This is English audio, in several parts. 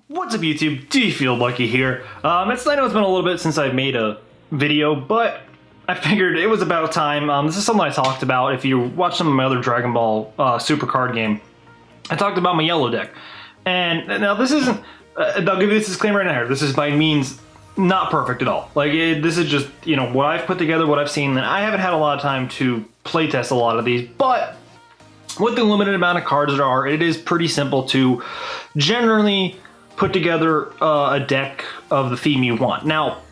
What's up YouTube, Do You Feel Lucky here. I know it's been a little bit since I've made a video, but I figured it was about time. This is something I talked about. If you watch some of my other Dragon Ball Super card game, I talked about my yellow deck. And now this isn't, I'll give you this disclaimer right here, this is by means not perfect at all. This is just, you know, what I've put together, what I've seen, and I haven't had a lot of time to playtest a lot of these, but with the limited amount of cards there are, it is pretty simple to generally put together a deck of the theme you want. Now,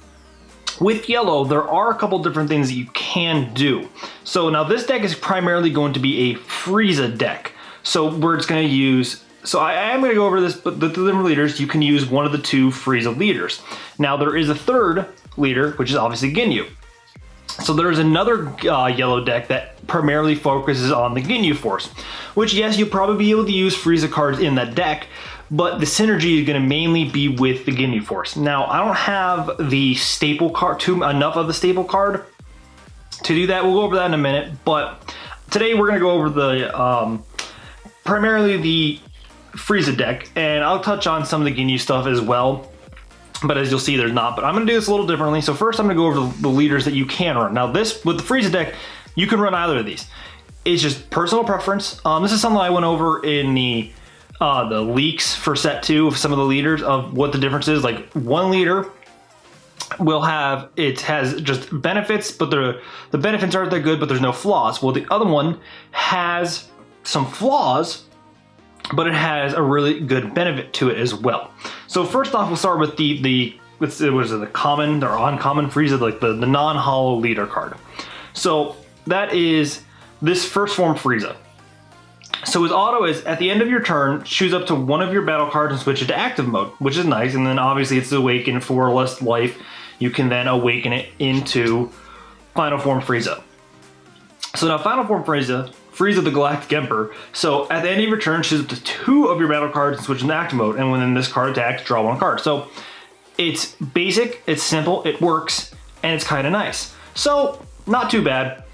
with yellow, there are a couple different things that you can do. So now this deck is primarily going to be a Frieza deck. So where it's going to use, so I am going to go over this, but the different leaders, you can use one of the two Frieza leaders. Now there is a third leader, which is obviously Ginyu. So there's another yellow deck that primarily focuses on the Ginyu Force, which yes, you'll probably be able to use Frieza cards in that deck, but the synergy is going to mainly be with the Ginyu Force. Now, I don't have the staple card, enough of the staple card to do that. We'll go over that in a minute, but today we're going to go over the primarily the Frieza deck, and I'll touch on some of the Ginyu stuff as well. But as you'll see, there's not. But I'm going to do this a little differently. So first, I'm going to go over the leaders that you can run. Now, this with the Frieza deck, you can run either of these. It's just personal preference. This is something I went over in the leaks for set 2 of some of the leaders of what the difference is. Like one leader will have, it has just benefits, but the benefits aren't that good, but there's no flaws. Well, the other one has some flaws, but it has a really good benefit to it as well. So first off, we'll start with the common or uncommon Frieza, like the non-hollow leader card. So that is this first form Frieza. So his auto is, at the end of your turn, choose up to one of your battle cards and switch it to active mode, which is nice. And then obviously it's awaken for less life. You can then awaken it into Final Form Frieza. So now Final Form Frieza the Galactic Emperor. So at the end of your turn, choose up to 2 of your battle cards and switch into active mode. And when this card attacks, draw 1 card. So it's basic, it's simple, it works, and it's kind of nice. So not too bad.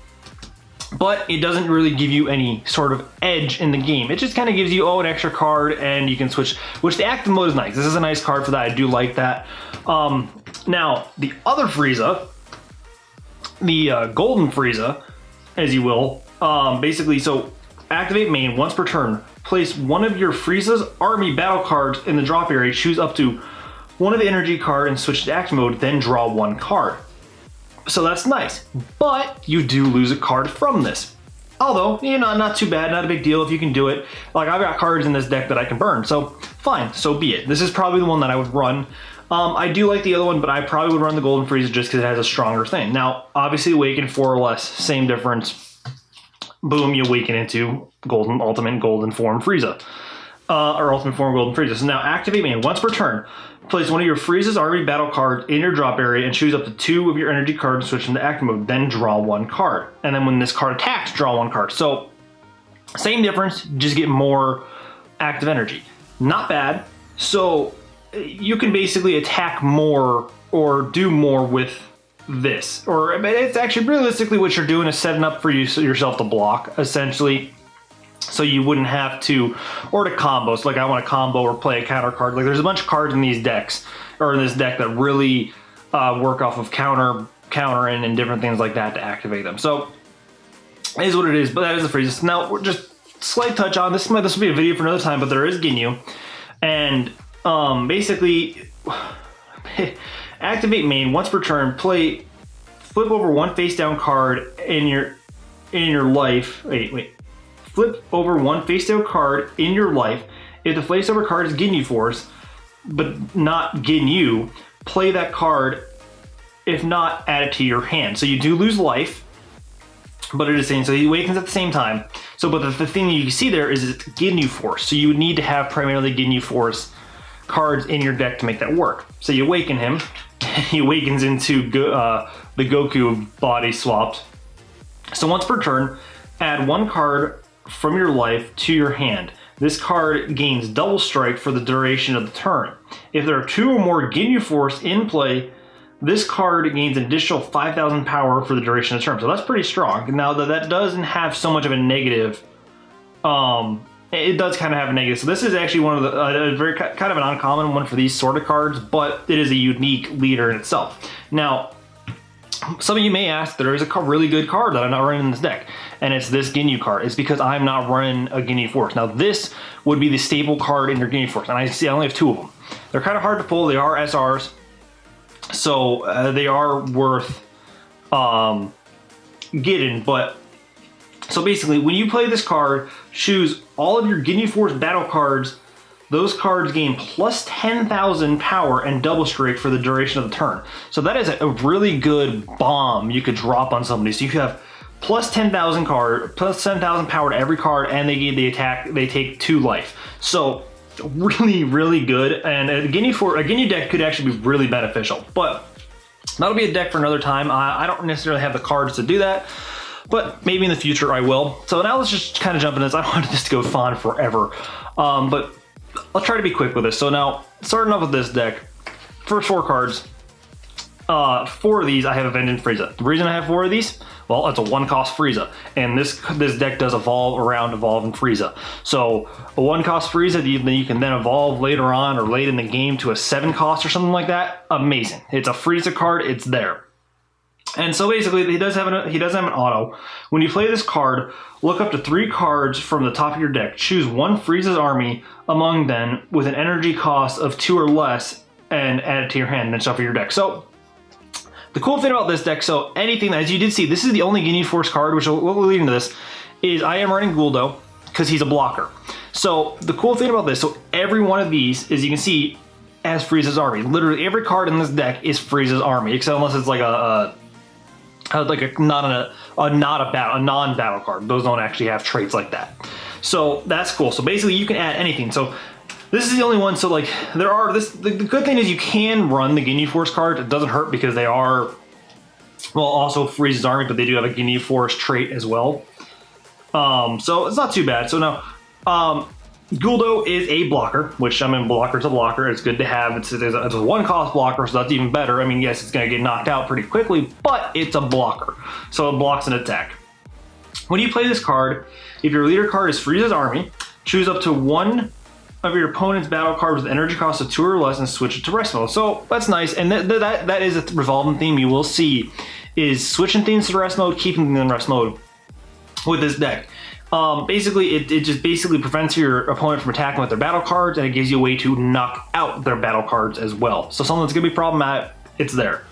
But it doesn't really give you any sort of edge in the game. It just kind of gives you, an extra card, and you can switch, which the active mode is nice. This is a nice card for that. I do like that. Now, the other Frieza, the Golden Frieza, as you will, basically, so activate main once per turn. Place one of your Frieza's army battle cards in the drop area. Choose up to one of the energy card and switch to active mode, then draw 1 card. So that's nice, but you do lose a card from this. Although, you know, not too bad, not a big deal if you can do it. Like, I've got cards in this deck that I can burn, so fine, so be it. This is probably the one that I would run. I do like the other one, but I probably would run the Golden Frieza just because it has a stronger thing. Now, obviously, awaken 4 or less, same difference. Boom, you awaken into Ultimate Golden Form Frieza. Or Ultimate Form Golden Frieza. So now, activate main once per turn. Place one of your Frieza's army battle cards in your drop area and choose up to 2 of your energy cards and switch into active mode. Then draw 1 card. And then when this card attacks, draw 1 card. So, same difference, just get more active energy. Not bad. So, you can basically attack more or do more with this. Or, I mean, it's actually realistically what you're doing is setting up for yourself to block, essentially. So you wouldn't have to, or to combo. So like I want to combo or play a counter card. Like there's a bunch of cards in these decks, or in this deck that really work off of countering and different things like that to activate them. So it is what it is, but that is the Frieza. Now we're just slight touch on this. This will be a video for another time, but there is Ginyu. And basically, activate main once per turn, flip over 1 face down card in your life. Wait. Flip over 1 face down card in your life. If the face over card is Ginyu Force, but not Ginyu, play that card. If not, add it to your hand. So you do lose life, but it is saying, so he awakens at the same time. So, but the thing you see there is it's Ginyu Force. So you would need to have primarily Ginyu Force cards in your deck to make that work. So you awaken him. He awakens into the Goku body swapped. So once per turn, add 1 card from your life to your hand. This card gains double strike for the duration of the turn. If there are 2 or more Ginyu Force in play, this card gains an additional 5,000 power for the duration of the turn. So that's pretty strong. Now that doesn't have so much of a negative it does kind of have a negative. So this is actually one of the a very kind of an uncommon one for these sort of cards, but it is a unique leader in itself. Now, some of you may ask, there is a really good card that I'm not running in this deck, and it's this Ginyu card. It's because I'm not running a Ginyu Force. Now, this would be the staple card in your Ginyu Force, and I see I only have 2 of them. They're kind of hard to pull. They are SRs, so they are worth getting. But so basically, when you play this card, choose all of your Ginyu Force battle cards. Those cards gain plus 10,000 power and double strike for the duration of the turn. So that is a really good bomb you could drop on somebody. So you have plus 10,000 power to every card, and they gain the attack. They take 2 life. So really, really good. And a Ginyu deck could actually be really beneficial. But that'll be a deck for another time. I don't necessarily have the cards to do that, but maybe in the future I will. So now let's just kind of jump into this. I don't want this to go on forever, but I'll try to be quick with this. So now, starting off with this deck, first 4 cards, 4 of these I have a Vengeance Frieza. The reason I have 4 of these, well, it's a 1-cost Frieza, and this deck does evolve around evolving Frieza. So a 1-cost Frieza you can then evolve later on or late in the game to a 7-cost or something like that. Amazing. It's a Frieza card. It's there. And so basically, he does have an auto. When you play this card, look up to 3 cards from the top of your deck. Choose 1 Frieza's army among them with an energy cost of 2 or less, and add it to your hand, and then shuffle your deck. So the cool thing about this deck, so anything, as you did see, this is the only Ginyu Force card, which will lead into this, is I am running Guldo because he's a blocker. So the cool thing about this, so every one of these, as you can see, has Frieza's army. Literally every card in this deck is Frieza's army, except unless it's like a non-battle card. Those don't actually have traits like that. So that's cool. So basically you can add anything. So this is the only one. So like the good thing is you can run the Ginyu Force cards. It doesn't hurt because they are, well, also Frieza's army, but they do have a Ginyu Force trait as well. So it's not too bad. So now, Guldo is a blocker, which, I mean, blocker's a blocker. It's good to have. It's a 1-cost blocker, so that's even better. I mean, yes, it's going to get knocked out pretty quickly, but it's a blocker, so it blocks an attack. When you play this card, if your leader card is Frieza's army, choose up to 1 of your opponent's battle cards with energy cost of 2 or less and switch it to rest mode. So that's nice, and that is a revolving theme you will see, is switching things to rest mode, keeping them in rest mode with this deck. Basically, it just basically prevents your opponent from attacking with their battle cards, and it gives you a way to knock out their battle cards as well. So something that's going to be problematic, it's there.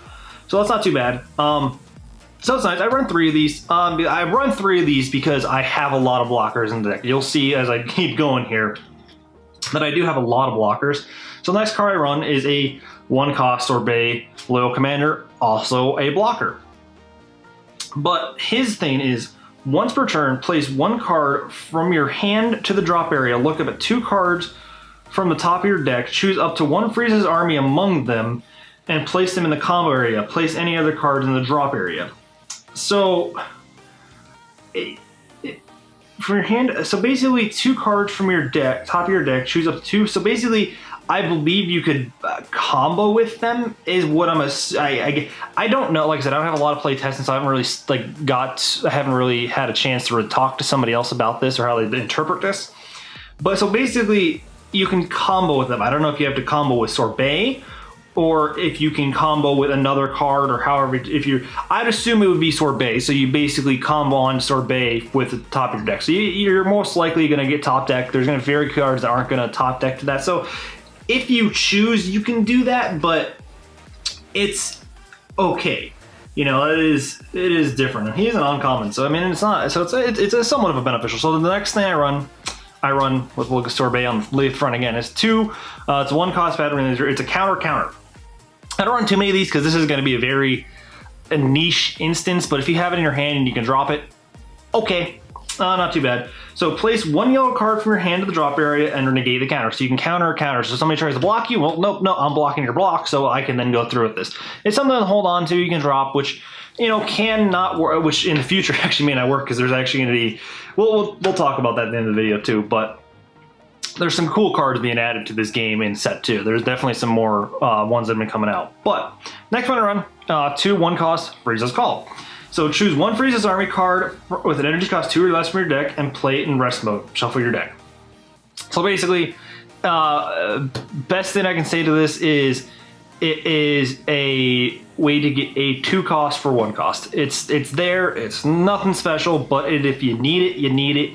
So that's not too bad. So it's nice. I run 3 of these. I run 3 of these because I have a lot of blockers in the deck. You'll see as I keep going here that I do have a lot of blockers. So the next card I run is a 1-cost Sorbet Loyal Commander, also a blocker. But his thing is, once per turn, place 1 card from your hand to the drop area. Look up at 2 cards from the top of your deck. Choose up to 1 Frieza's army among them and place them in the combo area. Place any other cards in the drop area. So, from your hand, so basically 2 cards from your deck, top of your deck, choose up to 2. So basically, I believe you could combo with them is what I don't know. Like I said, I don't have a lot of play testing, so I haven't really I haven't really had a chance to talk to somebody else about this or how they interpret this. But so basically, you can combo with them. I don't know if you have to combo with Sorbet or if you can combo with another card or however. I'd assume it would be Sorbet. So you basically combo on Sorbet with the top of your deck. So you're most likely going to get top deck. There's going to be very cards that aren't going to top deck to that. So if you choose, you can do that, but it's okay. You know, it is different. And he is an uncommon, so I mean, it's not. So it's a somewhat of a beneficial. So the next thing I run with Lucas Sorbet on the front again. It's 2. It's a 1-cost pattern. It's a counter. I don't run too many of these because this is going to be a niche instance. But if you have it in your hand and you can drop it, okay. Not too bad. So place 1 yellow card from your hand to the drop area and negate the counter. So you can counter a counter. So somebody tries to block you. Well, nope, no, I'm blocking your block, so I can then go through with this. It's something to hold on to. You can drop, which, you know, can not work, which in the future actually may not work because there's actually going to be, we'll talk about that at the end of the video too, but there's some cool cards being added to this game in set 2. There's definitely some more ones that have been coming out. But next one I run, 2 1-cost Frieza's Call. So choose 1 Frieza's army card with an energy cost 2 or less from your deck and play it in rest mode. Shuffle your deck. So basically, best thing I can say to this is it is a way to get a 2 cost for 1 cost. It's there. It's nothing special, but if you need it, you need it.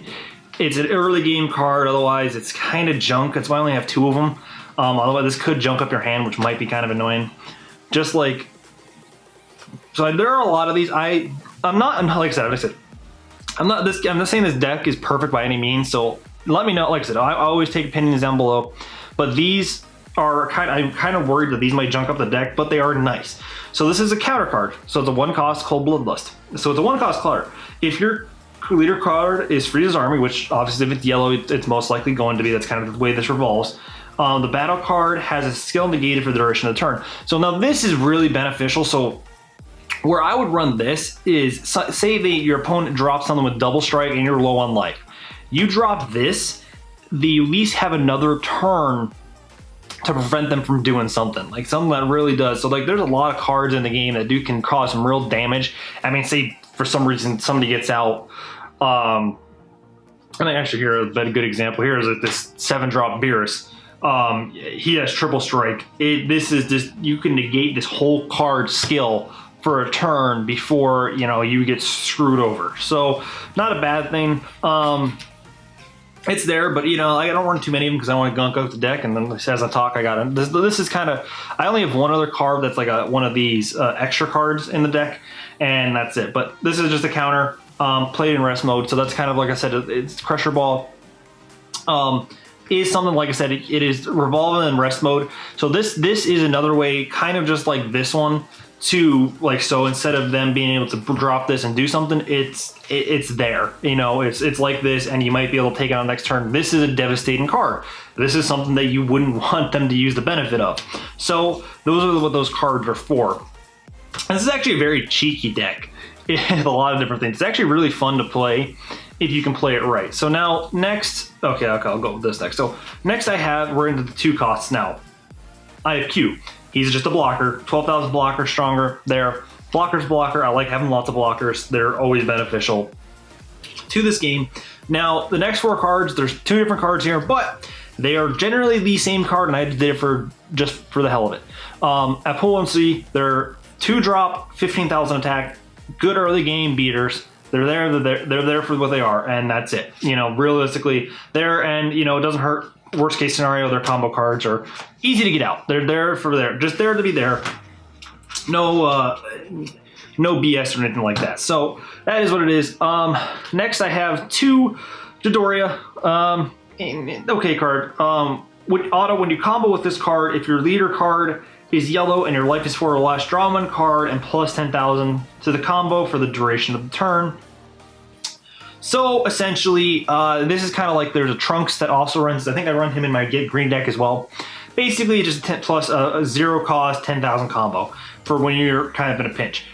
It's an early game card. Otherwise, it's kind of junk. That's why I only have 2 of them. Otherwise, this could junk up your hand, which might be kind of annoying. Just like, so there are a lot of these. I'm not like I said, I'm not saying this deck is perfect by any means. So let me know. Like I said, I always take opinions down below. But these are I'm kind of worried that these might junk up the deck, but they are nice. So this is a counter card. So it's a 1 cost Cold Bloodlust. So it's a 1 cost card. If your leader card is Frieza's Army, which obviously if it's yellow, it's most likely going to be. That's kind of the way this revolves. The battle card has a skill negated for the duration of the turn. So now this is really beneficial. So where I would run this is, say your opponent drops something with double strike and you're low on life. You drop this, you at least have another turn to prevent them from doing something. Like something that really does. So like there's a lot of cards in the game that can cause some real damage. I mean, say for some reason somebody gets out, and I actually here a good example here is like this 7-drop Beerus. He has triple strike. This is just, you can negate this whole card skill for a turn before you get screwed over. So not a bad thing. It's there, but I don't run too many of them because I want to gunk out the deck. And then as I talk, I got it. This is kind of, I only have one other card that's like one of these extra cards in the deck, and that's it. But this is just a counter, played in rest mode. So that's kind of like I said, it's Crusher Ball. Is something, like I said, it is revolving in rest mode. So this is another way, kind of just like this one, to like, so instead of them being able to drop this and do something, it's there. It's like this, and you might be able to take it on next turn. This is a devastating card. This is something that you wouldn't want them to use the benefit of. So those are what those cards are for. And this is actually a very cheeky deck. It has a lot of different things. It's actually really fun to play if you can play it right. So now next, okay, I'll go with this next. So next we're into the 2 costs now. I have Q. He's just a blocker, 12,000 blocker, stronger there. Blocker's blocker. I like having lots of blockers. They're always beneficial to this game. Now the next 4 cards, there's 2 different cards here, but they are generally the same card, and I did it just for the hell of it. At Pool 1C, they're 2-drop, 15,000 attack, good early game beaters. They're there for what they are, and that's it. Realistically, there, and it doesn't hurt. Worst case scenario, their combo cards are easy to get out. They're there just there to be there. No BS or anything like that. So that is what it is. Next, I have 2 Doria. Okay card. When you combo with this card, if your leader card is yellow and your life is 4 or less, draw 1 card and plus 10,000 to the combo for the duration of the turn. So essentially, this is kind of like there's a Trunks that also runs. I think I run him in my green deck as well. Basically, just plus a 0 cost 10,000 combo for when you're kind of in a pinch.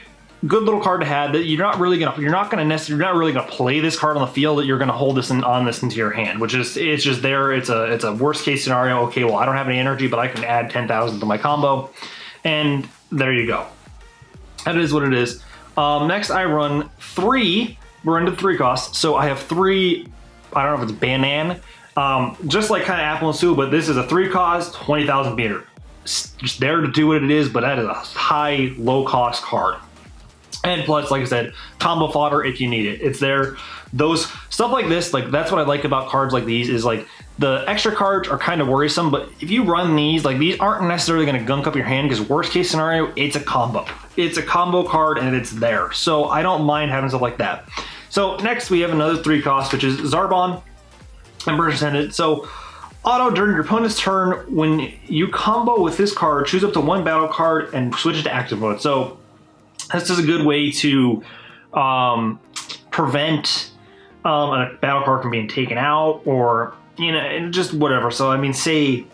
Good little card to have. That you're not really gonna play this card on the field. That you're gonna hold this into your hand, which is it's just there. It's a worst case scenario. Okay, well I don't have any energy, but I can add 10,000 to my combo, and there you go. That is what it is. Next, I run 3. We're into 3 costs, so I have 3. I don't know if it's Bandman, just like kind of Apple and Sue, but this is a 3 cost, 20,000 meter. Just there to do what it is, but that is a low cost card. And plus, like I said, combo fodder if you need it. It's there. Those stuff like this, like that's what I like about cards like these, is like the extra cards are kind of worrisome, but if you run these, like these aren't necessarily going to gunk up your hand, because worst case scenario, it's a combo. It's a combo card and it's there. So I don't mind having stuff like that. So next we have another 3 cost, which is Zarbon and Burst Ascendant. So auto, during your opponent's turn, when you combo with this card, choose up to 1 battle card and switch it to active mode. So this is a good way to prevent a battle card from being taken out, or just whatever. So I mean, say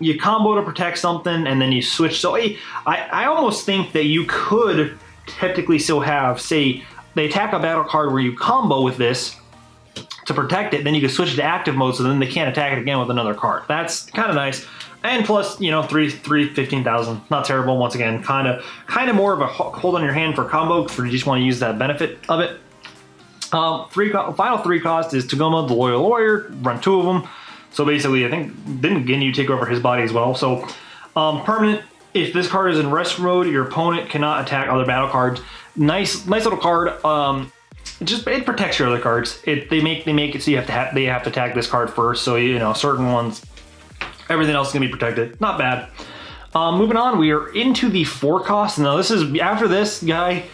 you combo to protect something and then you switch. So I almost think that you could technically still have, say they attack a battle card where you combo with this to protect it, then you can switch it to active mode, so then they can't attack it again with another card. That's kind of nice. And plus, 15,000, not terrible. Once again, kind of more of a hold on your hand for combo, if you just want to use that benefit of it. Final 3 cost is Tagoma, the Loyal Warrior. Run 2 of them. So basically, I think didn't Ginyu take over his body as well? So permanent. If this card is in rest mode, your opponent cannot attack other battle cards. Nice little card. It protects your other cards. They make it so they have to attack this card first. So you know certain ones, everything else is gonna be protected. Not bad. Moving on, we are into the 4 cost. Now this is after this guy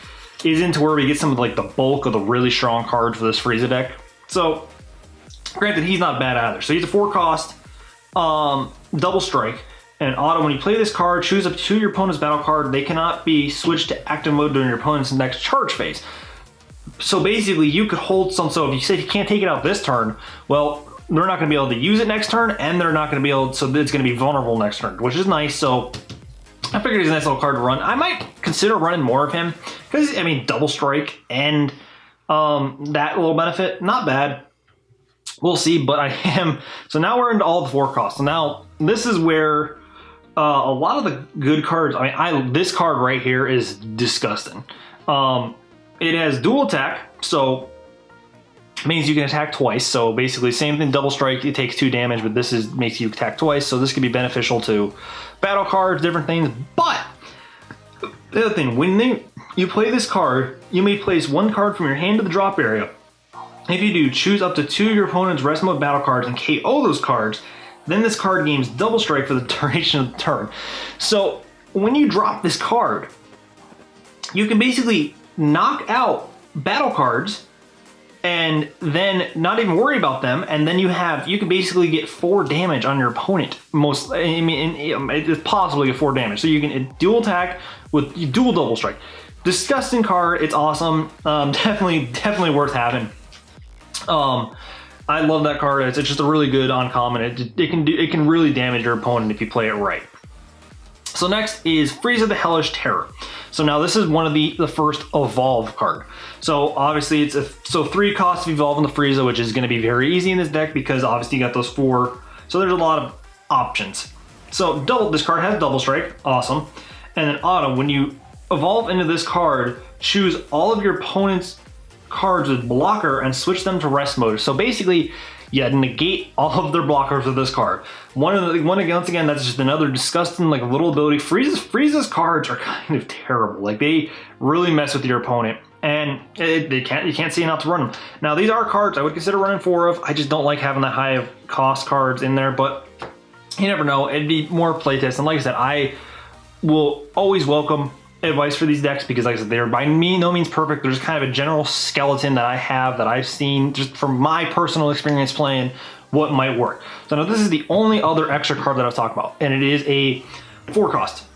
is into where we get some of like the bulk of the really strong cards for this Frieza deck. So granted, he's not bad either. So he's a 4 cost, double strike. And auto, when you play this card, choose up to your opponent's battle card. They cannot be switched to active mode during your opponent's next charge phase. So basically, you could hold some. So if you say you can't take it out this turn, well, they're not going to be able to use it next turn, and they're not going to be able. So it's going to be vulnerable next turn, which is nice. So I figured he's a nice little card to run. I might consider running more of him because I mean, double strike and that little benefit, not bad. We'll see, but I am. So now we're into all the 4 costs. So now this is where. A lot of the good cards, I mean, this card right here is disgusting. It has dual attack, so it means you can attack twice. So basically, same thing, double strike, it takes 2 damage, but this makes you attack twice. So this can be beneficial to battle cards, different things. But the other thing, when you play this card, you may place 1 card from your hand to the drop area. If you do, choose up to 2 of your opponent's rest mode battle cards and KO those cards. Then this card gains double strike for the duration of the turn. So when you drop this card, you can basically knock out battle cards and then not even worry about them. And then you can basically get 4 damage on your opponent. It's possible to get 4 damage. So you can dual attack with dual double strike. Disgusting card. It's awesome. Definitely worth having. I love that card. It's just a really good uncommon. It can really damage your opponent if you play it right. So next is Frieza the Hellish Terror. So now this is one of the first evolve card. So obviously it's 3 costs of evolving the Frieza, which is going to be very easy in this deck because obviously you got those 4. So there's a lot of options. So this card has double strike, awesome. And then auto, when you evolve into this card, choose all of your opponent's cards with blocker and switch them to rest mode. So basically, you negate all of their blockers with this card. Once again, that's just another disgusting like little ability. Frieza's cards are kind of terrible. Like they really mess with your opponent, and you can't see enough to run them. Now these are cards I would consider running 4 of. I just don't like having that high of cost cards in there, but you never know. It'd be more playtest. And like I said, I will always welcome advice for these decks because like I said, they're by no means perfect. There's kind of a general skeleton that I have that I've seen just from my personal experience playing what might work. So now this is the only other extra card that I've talked about, and it is a 4 cost.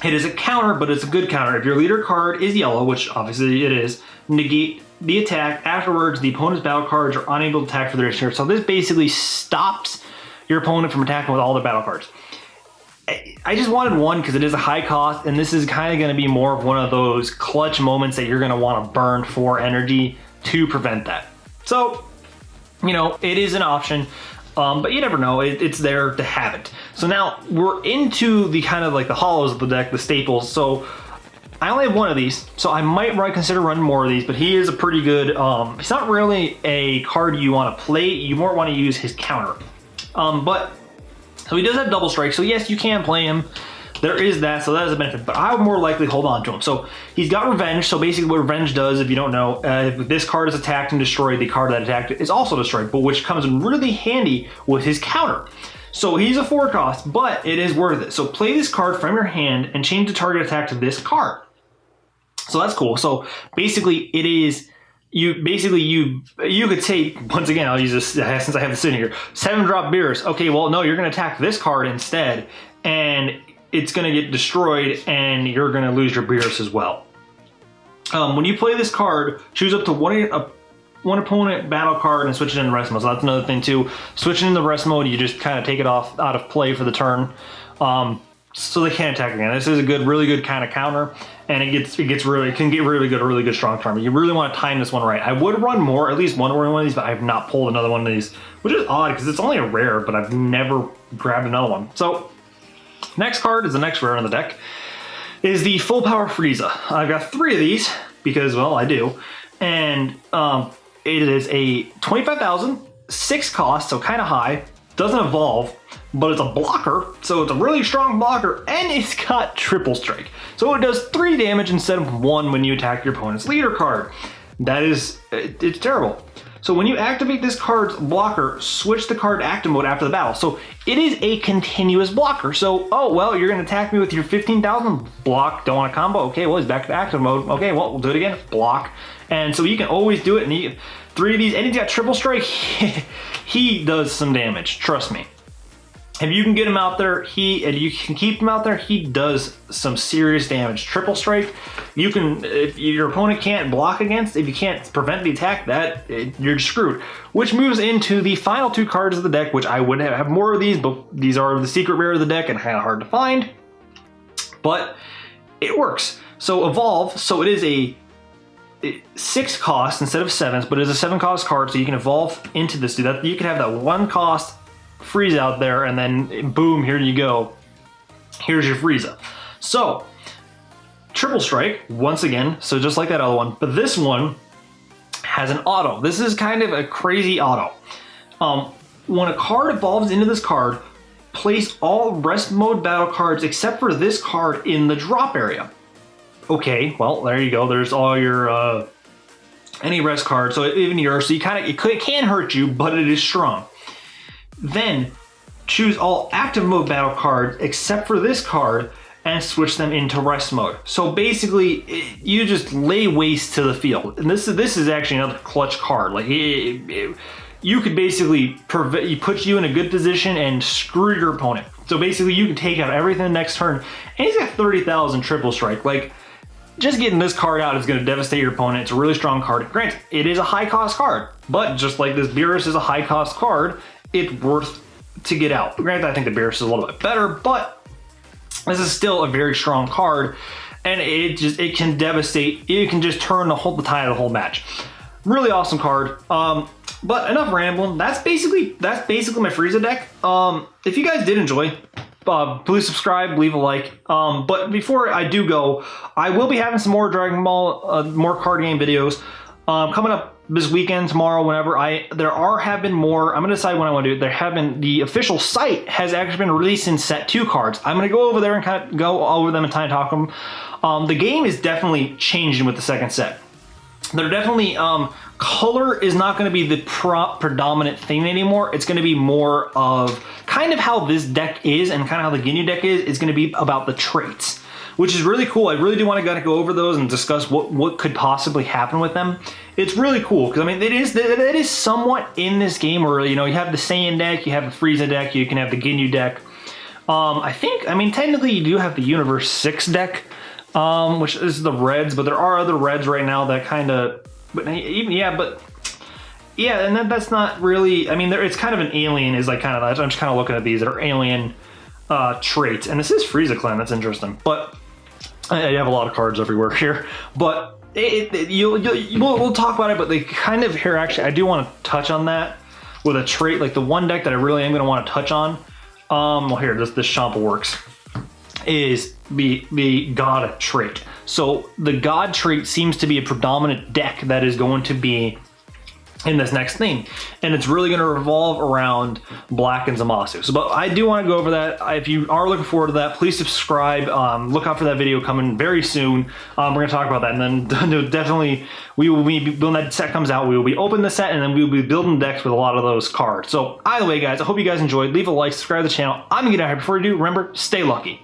It is a counter, but it's a good counter. If your leader card is yellow, which obviously it is, negate the attack. Afterwards, the opponent's battle cards are unable to attack for their turn. So this basically stops your opponent from attacking with all their battle cards. I just wanted 1 because it is a high cost, and this is kind of going to be more of one of those clutch moments that you're going to want to burn 4 energy to prevent that. So, you know, it is an option, but you never know. It's there to have it. So now we're into the kind of like the hollows of the deck, the staples. So I only have 1 of these, so I might consider running more of these, but he is a pretty good, he's not really a card you want to play. You more want to use his counter. So he does have double strike, so yes, you can play him. There is that, so that is a benefit, but I would more likely hold on to him. So he's got Revenge, so basically what Revenge does, if you don't know, if this card is attacked and destroyed, the card that attacked it is also destroyed, but which comes in really handy with his counter. So he's a 4 cost, but it is worth it. So play this card from your hand and change the target attack to this card. So that's cool. So basically it is... You could say, once again, I'll use this since I have this sitting here, 7-drop Beerus. Okay, well, no, you're going to attack this card instead, and it's going to get destroyed, and you're going to lose your Beerus as well. When you play this card, choose up to one opponent battle card and switch it into rest mode. So that's another thing too. Switching into rest mode, you just kind of take it out of play for the turn. So they can't attack again. This is a really good kind of counter, and it can get really good strong charm. You really want to time this one right. I would run more, at least one of these, but I have not pulled another one of these, which is odd because it's only a rare, but I've never grabbed another one. So next card is the next rare on the deck, is the Full Power Frieza. I've got 3 of these because, well, I do, and it is a 25,000, 6 cost, so kind of high. doesn't evolve, but it's a blocker, so it's a really strong blocker, and it's got triple strike. So it does 3 damage instead of 1 when you attack your opponent's leader card. That is, it's terrible. So when you activate this card's blocker, switch the card active mode after the battle. So it is a continuous blocker. So, oh, well, you're gonna attack me with your 15,000, block, don't want a combo. Okay, well, he's back to active mode. Okay, well, we'll do it again, block. And so you can always do it, and you, 3 of these, and he's got triple strike, he does some damage, trust me. If you can get him out there, and you can keep him out there, he does some serious damage. Triple strike, you can, if your opponent can't block against, if you can't prevent the attack, you're screwed. Which moves into the final 2 cards of the deck, which I would have more of these, but these are the secret rare of the deck and kind of hard to find. But it works. So evolve, so it is a 6 cost instead of 7s, but it is a 7 cost card, so you can evolve into this. That you can have that 1 cost Frieza out there, and then boom, here you go. Here's your Frieza. So, triple strike, once again, so just like that other one, but this one has an auto. This is kind of a crazy auto. When a card evolves into this card, place all rest mode battle cards except for this card in the drop area. Okay, well, there you go. There's all your, any rest cards, so even yours, so you kind of, it can hurt you, but it is strong. Then choose all active mode battle cards except for this card and switch them into rest mode. So basically, you just lay waste to the field. And this is actually another clutch card. Like you could basically put you in a good position and screw your opponent. So basically, you can take out everything next turn. And he's got 30,000 triple strike. Like, just getting this card out is going to devastate your opponent. It's a really strong card. Granted, it is a high cost card, but just like this Beerus is a high cost card, it's worth to get out. Granted, I think the Beerus is a little bit better, but this is still a very strong card, and it can devastate. It can just turn the tide of the whole match. Really awesome card. But enough rambling. That's basically my Frieza deck. If you guys did enjoy, please subscribe, leave a like. But before I do go, I will be having some more Dragon Ball, more card game videos coming up this weekend, tomorrow, whenever. There have been more. I'm gonna decide when I want to do it. There have been, the official site has actually been releasing set 2 cards. I'm gonna go over there and kind of go over them and kind of talk them. The game is definitely changing with the second set. They're definitely, color is not going to be the predominant thing anymore. It's going to be more of kind of how this deck is, and kind of how the Ginyu deck is. It's going to be about the traits, which is really cool. I really do want to go over those and discuss what could possibly happen with them. It's really cool because, I mean, it is somewhat in this game where, you know, you have the Saiyan deck, you have the Frieza deck, you can have the Ginyu deck. I mean, technically you do have the Universe 6 deck, which is the reds, but there are other reds right now that kind of, and that's not really, I mean, it's kind of an alien, is like kind of, I'm just kind of looking at these that are alien traits, and this is Frieza Clan, that's interesting, but I have a lot of cards everywhere here, but we'll talk about it, but they kind of, here, actually, I do want to touch on that with a trait, like the one deck that I really am going to want to touch on, well, here, this Champa works, is the God trait. So the God trait seems to be a predominant deck that is going to be in this next thing, and it's really going to revolve around Black and Zamasu. So, but I do want to go over that. If you are looking forward to that, please subscribe. Look out for that video coming very soon. We're going to talk about that, and then definitely we will be, when that set comes out, we will be opening the set, and then we will be building decks with a lot of those cards. So either way, guys, I hope you guys enjoyed. Leave a like, subscribe to the channel. I'm going to get out of here. Before you do, remember, stay lucky.